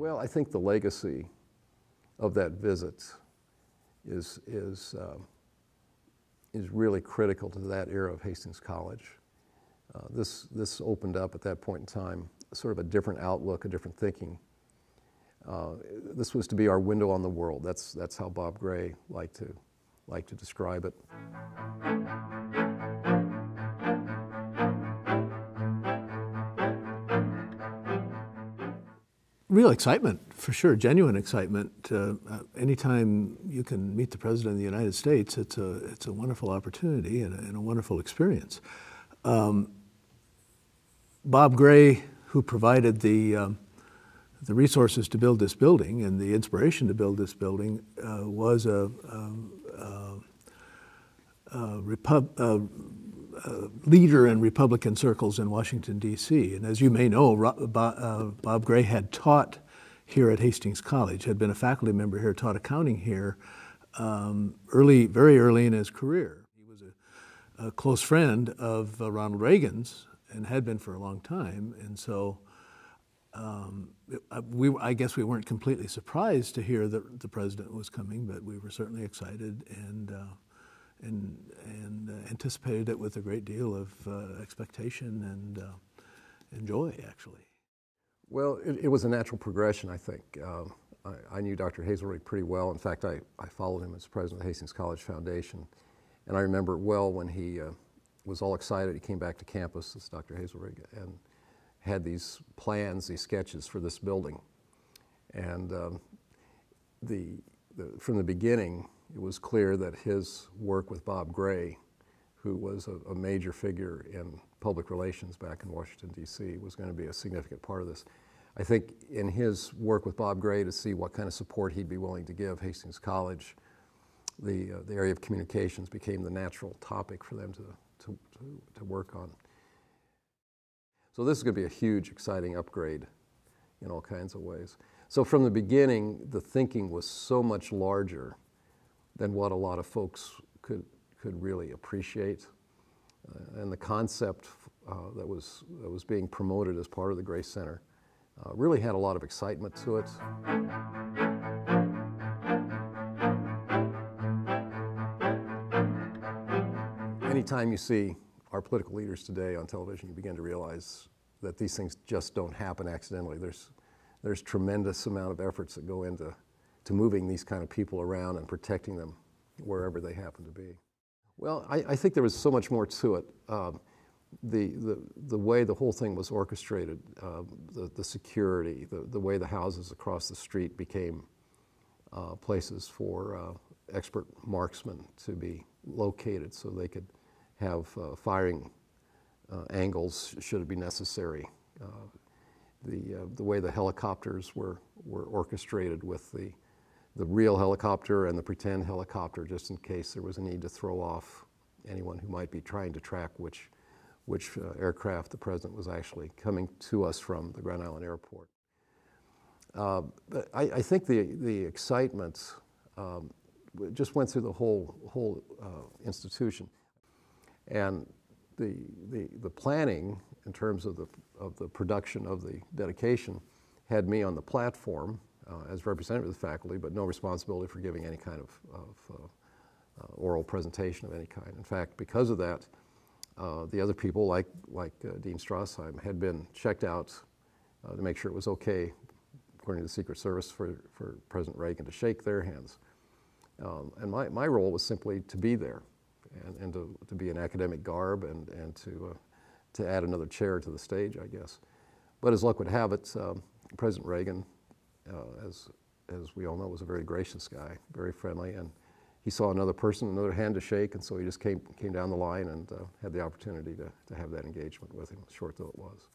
Well, I think the legacy of that visit is really critical to that era of Hastings College. This opened up at that point in time sort of a different outlook, a different thinking. This was to be our window on the world. That's how Bob Gray liked to describe it. Real excitement, for sure, genuine excitement. Anytime you can meet the President of the United States, it's a wonderful opportunity and a wonderful experience. Bob Gray, who provided the resources to build this building and the inspiration to build this building, was a leader in Republican circles in Washington, D.C. And as you may know, Bob Gray had taught here at Hastings College, had been a faculty member here, taught accounting here very early in his career. He was a close friend of Ronald Reagan's and had been for a long time. And so I guess we weren't completely surprised to hear that the president was coming, but we were certainly excited and anticipated it with a great deal of expectation and joy, actually. Well, it was a natural progression, I think. I knew Dr. Hazelrig pretty well. In fact, I followed him as president of the Hastings College Foundation. And I remember well when he was all excited. He came back to campus as Dr. Hazelrig and had these plans, these sketches for this building. And from the beginning, it was clear that his work with Bob Gray, who was a major figure in public relations back in Washington, D.C., was going to be a significant part of this. I think in his work with Bob Gray to see what kind of support he'd be willing to give Hastings College, the area of communications became the natural topic for them to work on. So this is going to be a huge, exciting upgrade in all kinds of ways. So from the beginning, the thinking was so much larger than what a lot of folks could really appreciate. And the concept that was being promoted as part of the Gray Center really had a lot of excitement to it. Anytime you see our political leaders today on television, you begin to realize that these things just don't happen accidentally. There's tremendous amount of efforts that go into moving these kind of people around and protecting them wherever they happen to be. Well, I think there was so much more to it. The way the whole thing was orchestrated, the security, the way the houses across the street became places for expert marksmen to be located so they could have firing angles should it be necessary. The way the helicopters were orchestrated with the real helicopter and the pretend helicopter, just in case there was a need to throw off anyone who might be trying to track which aircraft the president was actually coming to us from the Grand Island Airport. But I think the excitement just went through the whole institution, and the planning in terms of the production of the dedication had me on the platform as representative of the faculty, but no responsibility for giving any kind of oral presentation of any kind. In fact, because of that, the other people, like Dean Strassheim, had been checked out to make sure it was okay, according to the Secret Service, for President Reagan to shake their hands. And my role was simply to be there and to be an academic garb and to add another chair to the stage, I guess. But as luck would have it, President Reagan, as we all know, was a very gracious guy, very friendly, and he saw another person, another hand to shake, and so he just came down the line and had the opportunity to have that engagement with him, short though it was.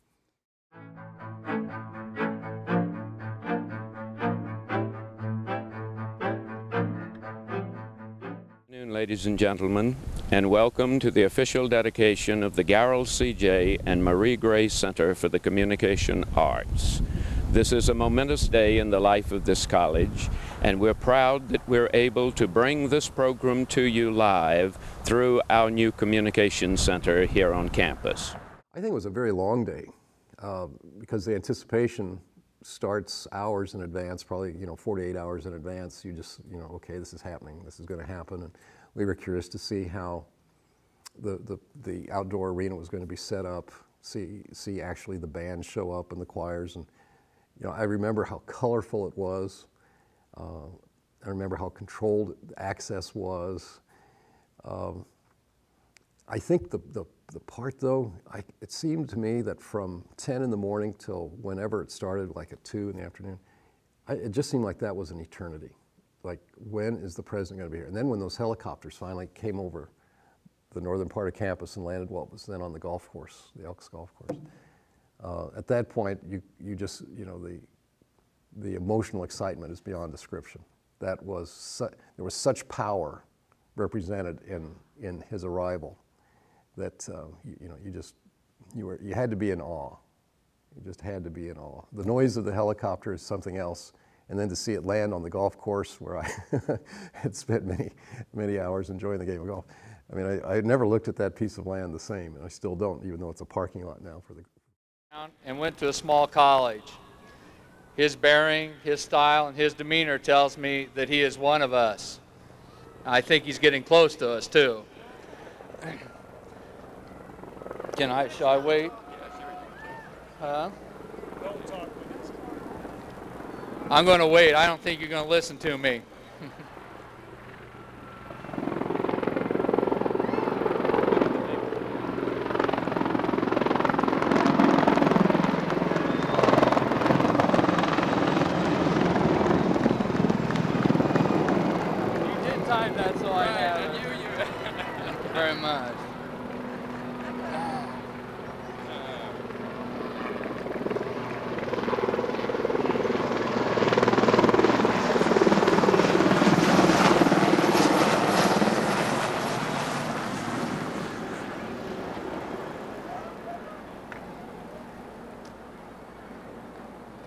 Good afternoon, ladies and gentlemen, and welcome to the official dedication of the Garrell C.J. and Marie Gray Center for the Communication Arts. This is a momentous day in the life of this college, and we're proud that we're able to bring this program to you live through our new communication center here on campus. I think it was a very long day because the anticipation starts hours in advance, probably 48 hours in advance. You just okay, this is happening. This is going to happen, and we were curious to see how the outdoor arena was going to be set up. See actually the band show up and the choirs, and I remember how colorful it was. I remember how controlled access was. I think the part though, it seemed to me that from 10 in the morning till whenever it started, like at 2 in the afternoon, it just seemed like that was an eternity. Like, when is the president going to be here? And then when those helicopters finally came over the northern part of campus and landed what was then on the golf course, the Elks golf course, at that point, you just, the emotional excitement is beyond description. That was there was such power represented in his arrival that you had to be in awe. You just had to be in awe. The noise of the helicopter is something else, and then to see it land on the golf course where I had spent many hours enjoying the game of golf. I mean, I had never looked at that piece of land the same, and I still don't, even though it's a parking lot now for the. And went to a small college. His bearing, his style, and his demeanor tells me that he is one of us. I think he's getting close to us too. Shall I wait? Huh? I'm going to wait. I don't think you're going to listen to me. That's all I have. Thank you very much.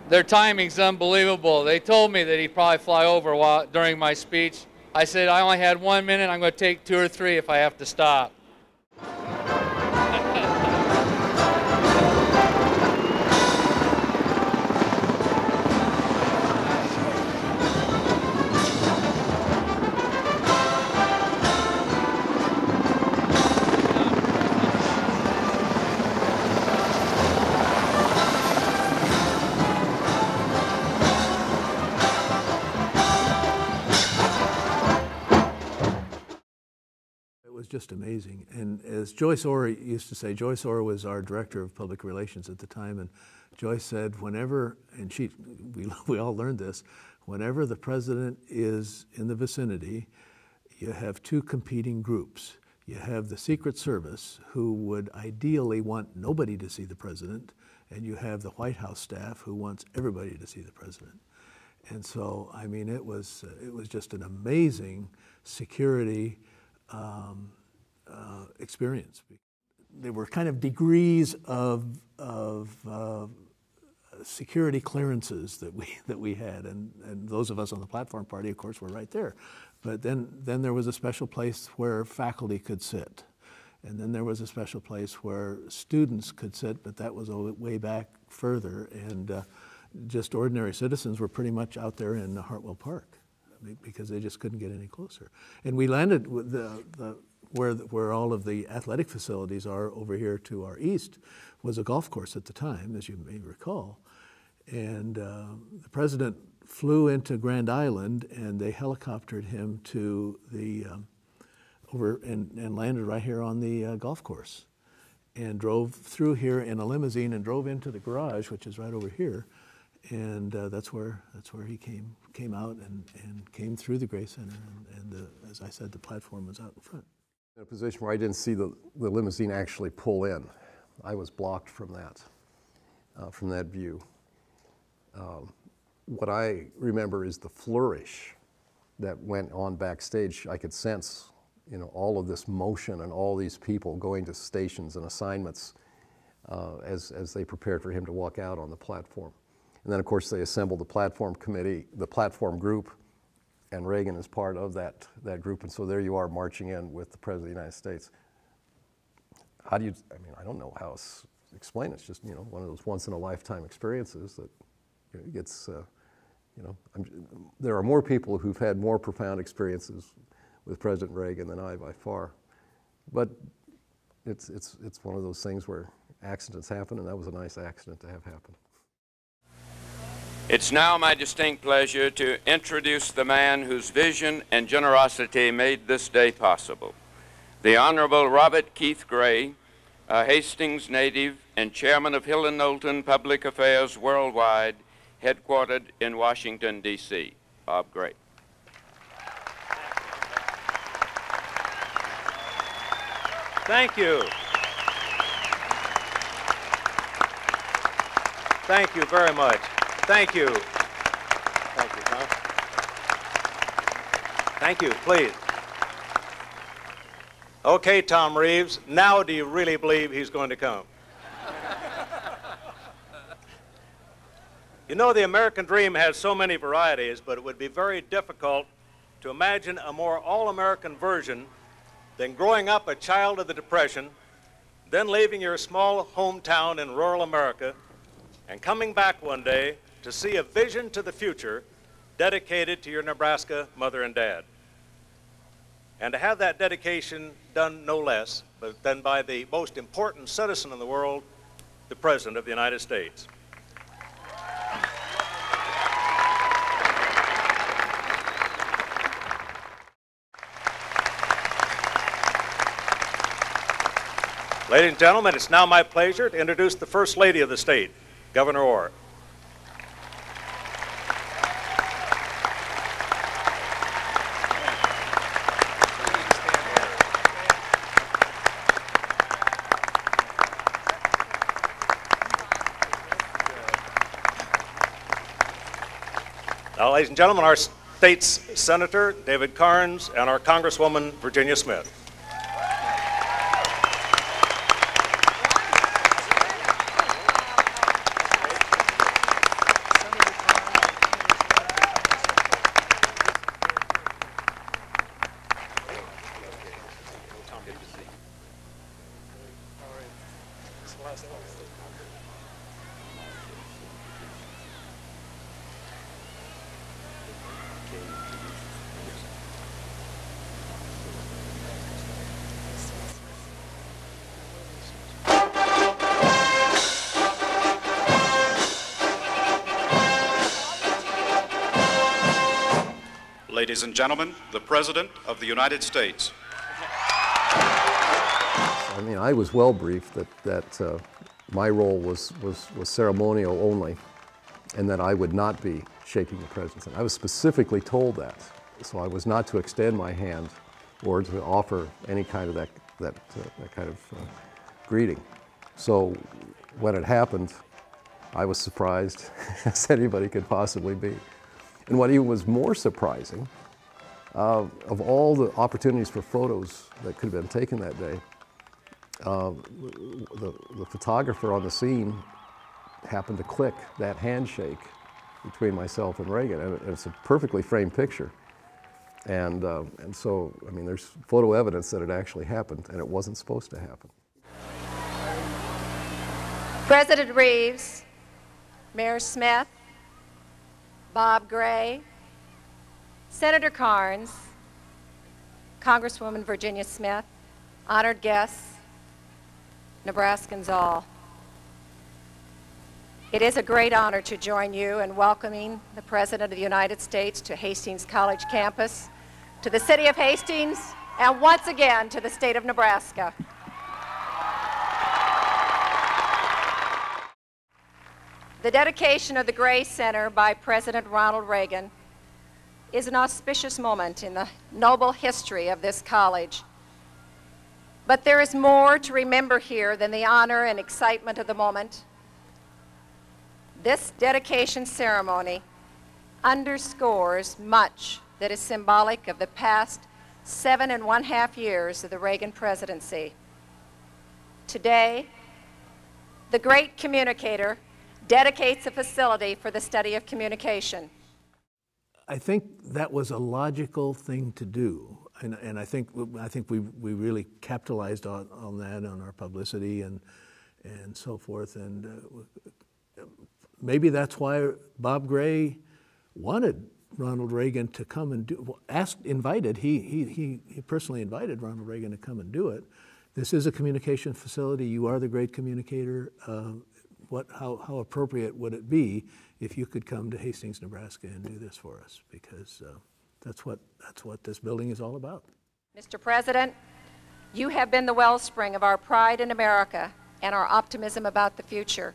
Their timing's unbelievable. They told me that he'd probably fly over during my speech. I said, I only had 1 minute. I'm going to take 2 or 3 if I have to stop. Just amazing. And as Joyce Orr used to say, Joyce Orr was our director of public relations at the time, and Joyce said whenever, and we all learned this, whenever the president is in the vicinity, you have 2 competing groups. You have the Secret Service, who would ideally want nobody to see the president, and you have the White House staff, who wants everybody to see the president. And so, I mean, it was just an amazing security experience. There were kind of degrees of security clearances that we had, and those of us on the platform party, of course, were right there. But then there was a special place where faculty could sit, and then there was a special place where students could sit, but that was way back further, and just ordinary citizens were pretty much out there in Hartwell Park, because they just couldn't get any closer. And we landed with where all of the athletic facilities are over here to our east was a golf course at the time, as you may recall. And the president flew into Grand Island, and they helicoptered him to the over and landed right here on the golf course, and drove through here in a limousine and drove into the garage, which is right over here. And that's where he came out and came through the Gray Center, and as I said, the platform was out in front. In a position where I didn't see the limousine actually pull in. I was blocked from that view. What I remember is the flourish that went on backstage. I could sense, all of this motion and all these people going to stations and assignments as they prepared for him to walk out on the platform. And then, of course, they assembled the platform committee, the platform group, and Reagan is part of that group. And so there you are marching in with the President of the United States. How do you, I don't know how to explain it. It's just, one of those once-in-a-lifetime experiences that It's, you know, there are more people who've had more profound experiences with President Reagan than I by far. But it's one of those things where accidents happen, and that was a nice accident to have happen. It's now my distinct pleasure to introduce the man whose vision and generosity made this day possible. The Honorable Robert Keith Gray, a Hastings native and chairman of Hill & Knowlton Public Affairs Worldwide, headquartered in Washington, D.C. Bob Gray. Thank you. Thank you very much. Thank you. Thank you, Tom. Thank you, please. Okay, Tom Reeves, now do you really believe he's going to come? You know, the American dream has so many varieties, but it would be very difficult to imagine a more all-American version than growing up a child of the Depression, then leaving your small hometown in rural America, and coming back one day to see a vision to the future dedicated to your Nebraska mother and dad. And to have that dedication done no less than by the most important citizen in the world, the President of the United States. Ladies and gentlemen, it's now my pleasure to introduce the First Lady of the state, Governor Orr. Now, ladies and gentlemen, our state's Senator, David Carnes, and our Congresswoman, Virginia Smith. Ladies and gentlemen, the President of the United States. I mean, I was well briefed that my role was ceremonial only, and that I would not be shaking the President's hand. I was specifically told that, so I was not to extend my hand or to offer any kind of that kind of greeting. So when it happened, I was surprised, as anybody could possibly be. And what even was more surprising, of all the opportunities for photos that could have been taken that day, the photographer on the scene happened to click that handshake between myself and Reagan, and it's a perfectly framed picture. And so, I mean, there's photo evidence that it actually happened, and it wasn't supposed to happen. President Reeves, Mayor Smith, Bob Gray, Senator Carnes, Congresswoman Virginia Smith, honored guests, Nebraskans all. It is a great honor to join you in welcoming the President of the United States to Hastings College campus, to the city of Hastings, and once again to the state of Nebraska. The dedication of the Gray Center by President Ronald Reagan is an auspicious moment in the noble history of this college. But there is more to remember here than the honor and excitement of the moment. This dedication ceremony underscores much that is symbolic of the past 7.5 years of the Reagan presidency. Today, the great communicator dedicates a facility for the study of communication. I think that was a logical thing to do, and I think we really capitalized on that, on our publicity and so forth. And maybe that's why Bob Gray wanted Ronald Reagan to come and he personally invited Ronald Reagan to come and do it. This is a communication facility. You are the great communicator. How appropriate would it be if you could come to Hastings, Nebraska and do this for us? Because that's what this building is all about. Mr. President, you have been the wellspring of our pride in America and our optimism about the future,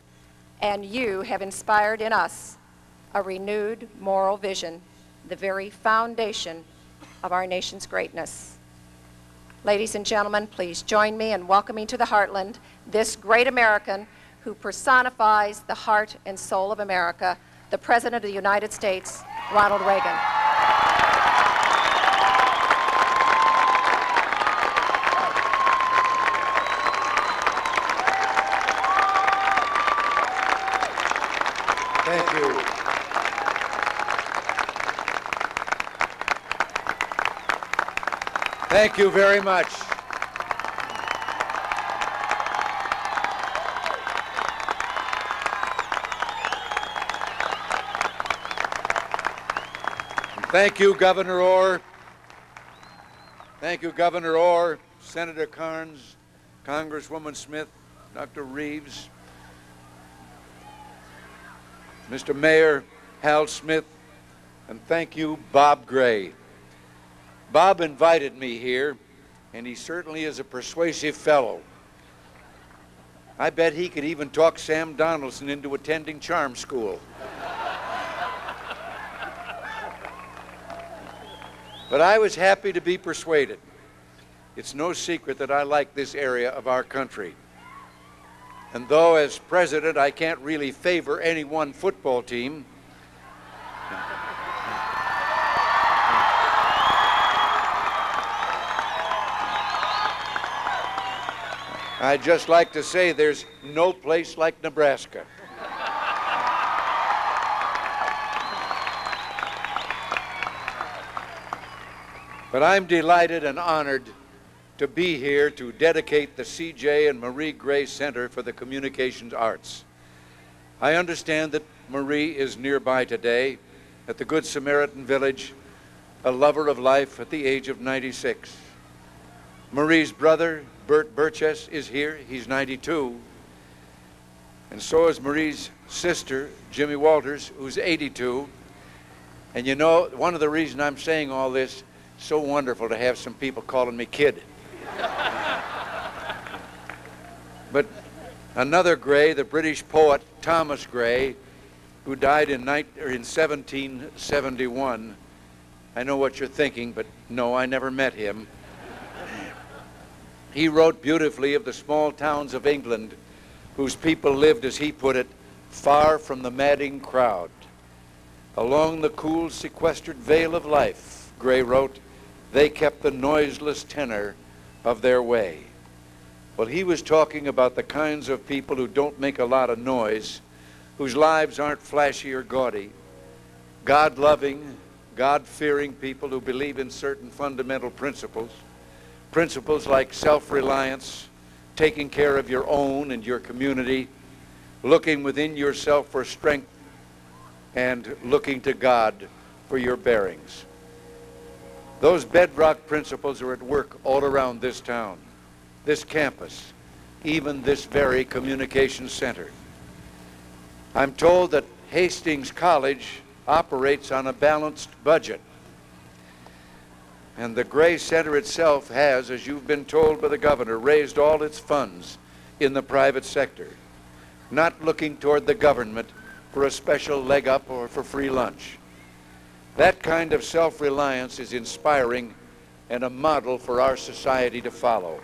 and you have inspired in us a renewed moral vision, the very foundation of our nation's greatness. Ladies and gentlemen, please join me in welcoming to the Heartland this great American who personifies the heart and soul of America, the President of the United States, Ronald Reagan. Thank you. Thank you very much. Thank you, Governor Orr. Thank you, Governor Orr, Senator Carnes, Congresswoman Smith, Dr. Reeves, Mr. Mayor Hal Smith, and thank you, Bob Gray. Bob invited me here, and he certainly is a persuasive fellow. I bet he could even talk Sam Donaldson into attending charm school. But I was happy to be persuaded. It's no secret that I like this area of our country. And though as president I can't really favor any one football team, I'd just like to say there's no place like Nebraska. But I'm delighted and honored to be here to dedicate the C.J. and Marie Gray Center for the Communications Arts. I understand that Marie is nearby today at the Good Samaritan Village, a lover of life at the age of 96. Marie's brother, Bert Burchess, is here. He's 92. And so is Marie's sister, Jimmy Walters, who's 82. And you know, one of the reasons I'm saying all this, so wonderful to have some people calling me kid. But another Gray, the British poet Thomas Gray, who died in 1771. I know what you're thinking, but no, I never met him. He wrote beautifully of the small towns of England whose people lived, as he put it, far from the madding crowd. Along the cool, sequestered vale of life, Gray wrote, they kept the noiseless tenor of their way. Well, he was talking about the kinds of people who don't make a lot of noise, whose lives aren't flashy or gaudy, God-loving, God-fearing people who believe in certain fundamental principles, principles like self-reliance, taking care of your own and your community, looking within yourself for strength, and looking to God for your bearings. Those bedrock principles are at work all around this town, this campus, even this very communications center. I'm told that Hastings College operates on a balanced budget. And the Gray Center itself has, as you've been told by the governor, raised all its funds in the private sector, not looking toward the government for a special leg up or for free lunch. That kind of self-reliance is inspiring and a model for our society to follow.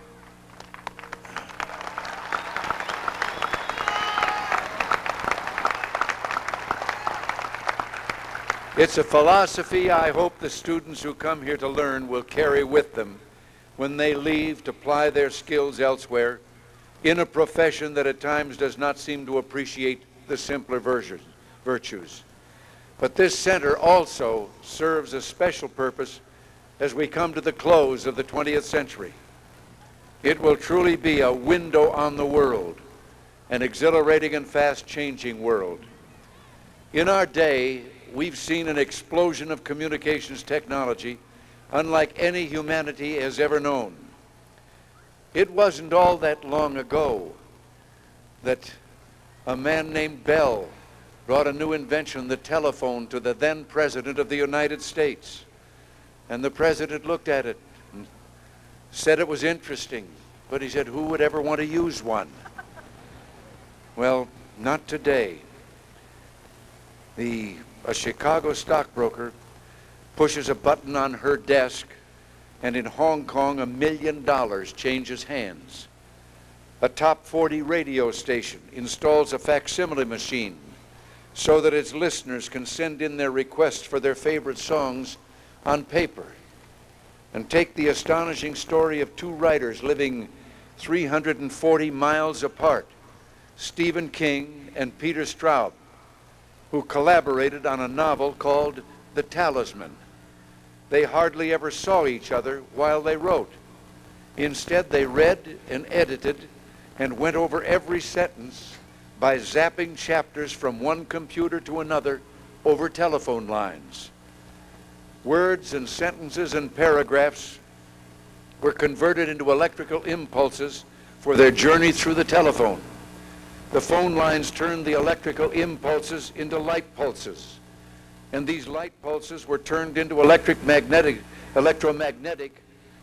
It's a philosophy I hope the students who come here to learn will carry with them when they leave to ply their skills elsewhere in a profession that at times does not seem to appreciate the simpler virtues. But this center also serves a special purpose as we come to the close of the 20th century. It will truly be a window on the world, an exhilarating and fast-changing world. In our day, we've seen an explosion of communications technology unlike any humanity has ever known. It wasn't all that long ago that a man named Bell brought a new invention, the telephone, to the then President of the United States. And the President looked at it and said it was interesting, but he said, who would ever want to use one? Well, not today. A Chicago stockbroker pushes a button on her desk, and in Hong Kong, $1 million changes hands. A top 40 radio station installs a facsimile machine so that its listeners can send in their requests for their favorite songs on paper. And take the astonishing story of two writers living 340 miles apart, Stephen King and Peter Straub, who collaborated on a novel called The Talisman. They hardly ever saw each other while they wrote. Instead, they read and edited and went over every sentence by zapping chapters from one computer to another over telephone lines. Words and sentences and paragraphs were converted into electrical impulses for their journey through the telephone. The phone lines turned the electrical impulses into light pulses, and these light pulses were turned into electromagnetic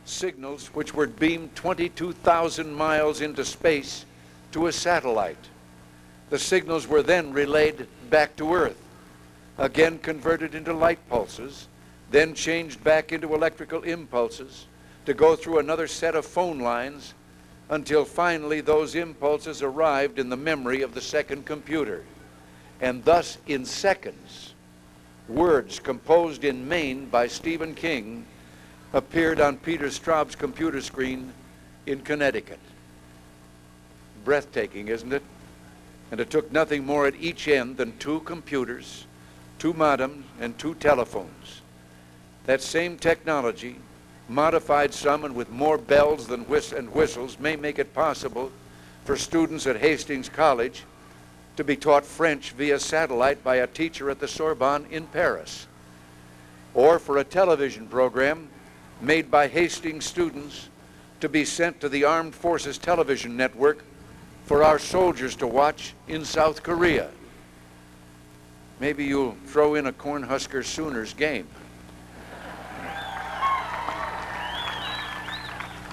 signals, which were beamed 22,000 miles into space to a satellite. The signals were then relayed back to Earth, again converted into light pulses, then changed back into electrical impulses to go through another set of phone lines until finally those impulses arrived in the memory of the second computer. And thus, in seconds, words composed in Maine by Stephen King appeared on Peter Straub's computer screen in Connecticut. Breathtaking, isn't it? And it took nothing more at each end than two computers, two modems, and two telephones. That same technology, modified some and with more bells than whistles, may make it possible for students at Hastings College to be taught French via satellite by a teacher at the Sorbonne in Paris, or for a television program made by Hastings students to be sent to the Armed Forces Television Network for our soldiers to watch in South Korea. Maybe you'll throw in a Cornhusker Sooners game.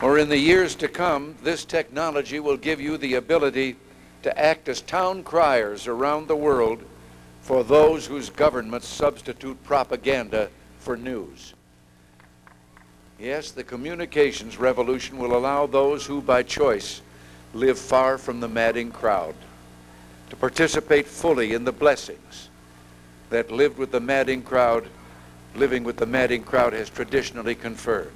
Or in the years to come, this technology will give you the ability to act as town criers around the world for those whose governments substitute propaganda for news. Yes, the communications revolution will allow those who by choice live far from the madding crowd to participate fully in the blessings that living with the madding crowd has traditionally conferred.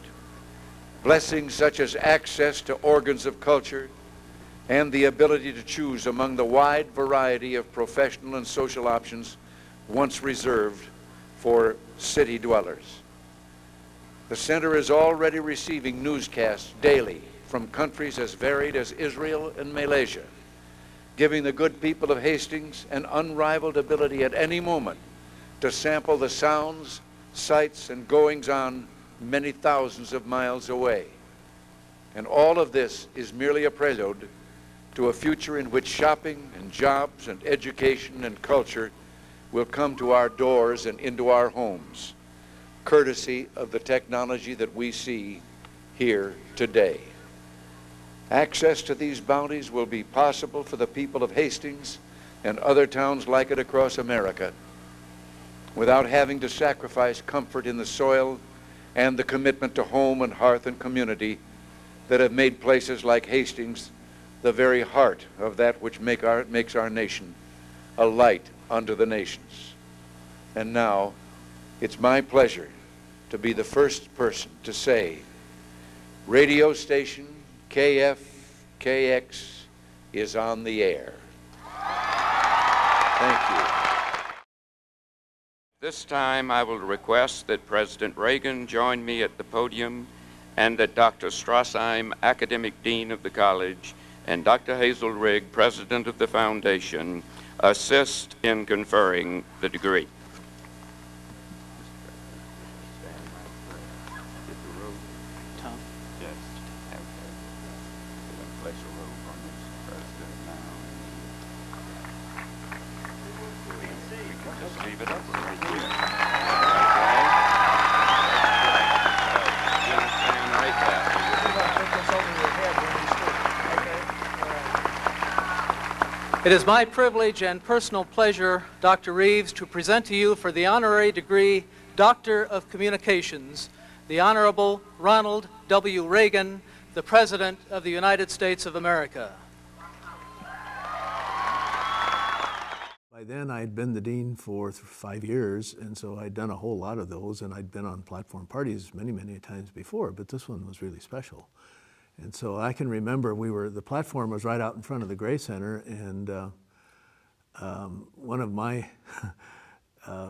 Blessings such as access to organs of culture and the ability to choose among the wide variety of professional and social options once reserved for city dwellers. The center is already receiving newscasts daily from countries as varied as Israel and Malaysia, giving the good people of Hastings an unrivaled ability at any moment to sample the sounds, sights, and goings-on many thousands of miles away. And all of this is merely a prelude to a future in which shopping and jobs and education and culture will come to our doors and into our homes, courtesy of the technology that we see here today. Access to these bounties will be possible for the people of Hastings and other towns like it across America without having to sacrifice comfort in the soil and the commitment to home and hearth and community that have made places like Hastings the very heart of that which makes our nation a light unto the nations. And now, it's my pleasure to be the first person to say, radio station KFKX is on the air. Thank you. This time I will request that President Reagan join me at the podium and that Dr. Strassheim, Academic Dean of the College, and Dr. Hazel Rigg, President of the Foundation, assist in conferring the degree. It is my privilege and personal pleasure, Dr. Reeves, to present to you for the honorary degree Doctor of Communications, the Honorable Ronald W. Reagan, the President of the United States of America. By then, I'd been the dean for 5 years, and so I'd done a whole lot of those, and I'd been on platform parties many, many times before, but this one was really special. And so I can remember the platform was right out in front of the Gray Center, and one of my, I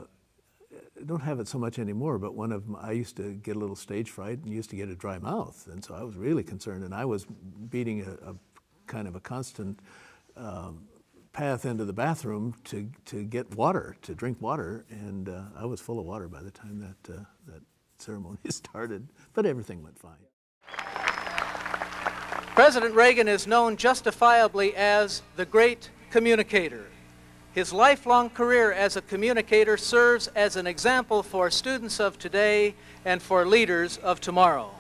don't have it so much anymore, but I used to get a little stage fright and used to get a dry mouth, and so I was really concerned, and I was beating a kind of a constant path into the bathroom to get water, to drink water, and I was full of water by the time that ceremony started, but everything went fine. President Reagan is known justifiably as the great communicator. His lifelong career as a communicator serves as an example for students of today and for leaders of tomorrow.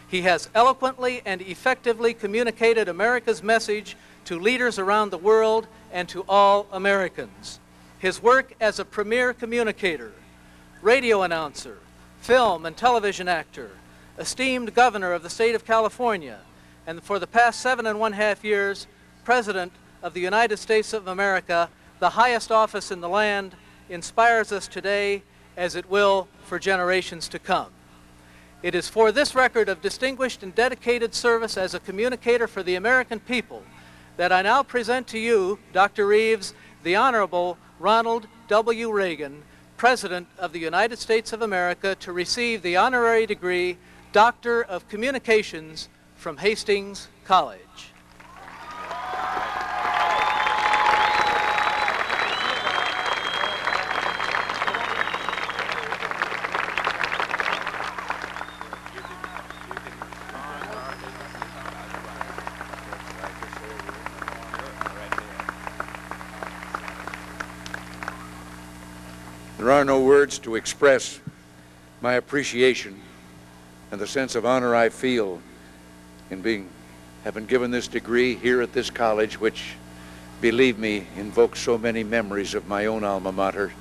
He has eloquently and effectively communicated America's message to leaders around the world and to all Americans. His work as a premier communicator, radio announcer, film and television actor, esteemed governor of the state of California, and for the past 7.5 years, President of the United States of America, the highest office in the land, inspires us today as it will for generations to come. It is for this record of distinguished and dedicated service as a communicator for the American people that I now present to you, Dr. Reeves, the Honorable Ronald W. Reagan, President of the United States of America, to receive the honorary degree Doctor of Communications from Hastings College. There are no words to express my appreciation and the sense of honor I feel in having given this degree here at this college, which, believe me, invokes so many memories of my own alma mater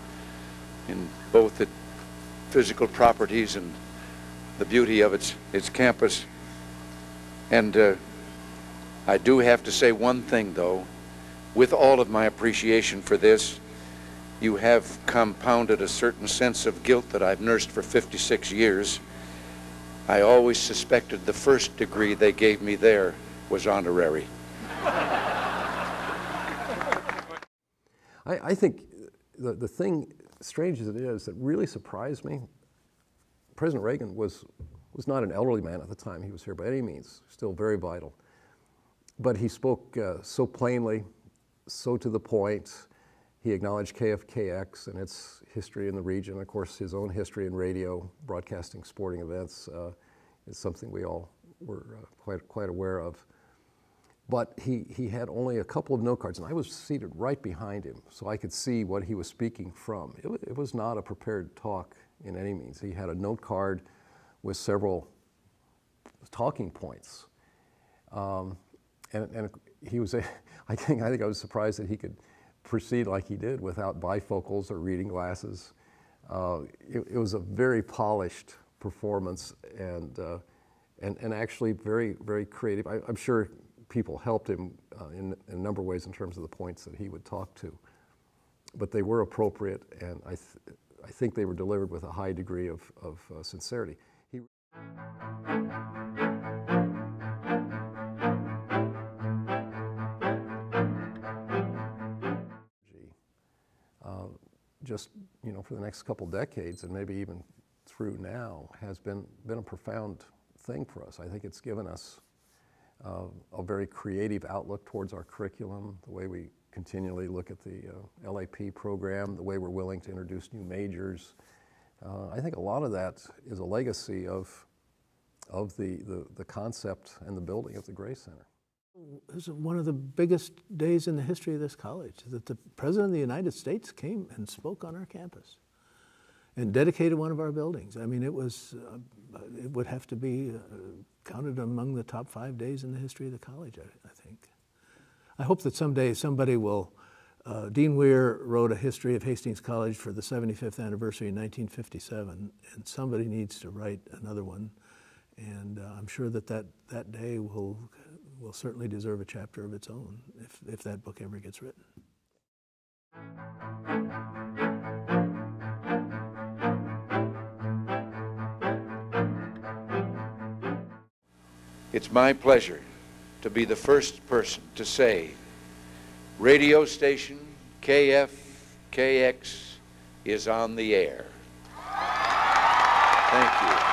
in both the physical properties and the beauty of its campus. And I do have to say one thing, though. With all of my appreciation for this, you have compounded a certain sense of guilt that I've nursed for 56 years. I always suspected the first degree they gave me there was honorary. I think the thing, strange as it is, that really surprised me, President Reagan was not an elderly man at the time he was here by any means, still very vital. But he spoke so plainly, so to the point. He acknowledged KFKX and its history in the region. Of course, his own history in radio, broadcasting sporting events is something we all were quite aware of. But he had only a couple of note cards, and I was seated right behind him, so I could see what he was speaking from. It was not a prepared talk in any means. He had a note card with several talking points. And he was, I think I was surprised that he could proceed like he did without bifocals or reading glasses. It was a very polished performance and actually very, very creative. I'm sure people helped him in a number of ways in terms of the points that he would talk to, but they were appropriate, and I think they were delivered with a high degree of sincerity. Just, for the next couple decades, and maybe even through now, has been a profound thing for us. I think it's given us a very creative outlook towards our curriculum, the way we continually look at the LAP program, the way we're willing to introduce new majors. I think a lot of that is a legacy of the concept and the building of the Gray Center. This is one of the biggest days in the history of this college, that the President of the United States came and spoke on our campus and dedicated one of our buildings. I mean, it would have to be counted among the top 5 days in the history of the college, I think. I hope that someday somebody will, Dean Weir wrote a history of Hastings College for the 75th anniversary in 1957, and somebody needs to write another one. And I'm sure that day will certainly deserve a chapter of its own if that book ever gets written. It's my pleasure to be the first person to say radio station KFKX is on the air. Thank you.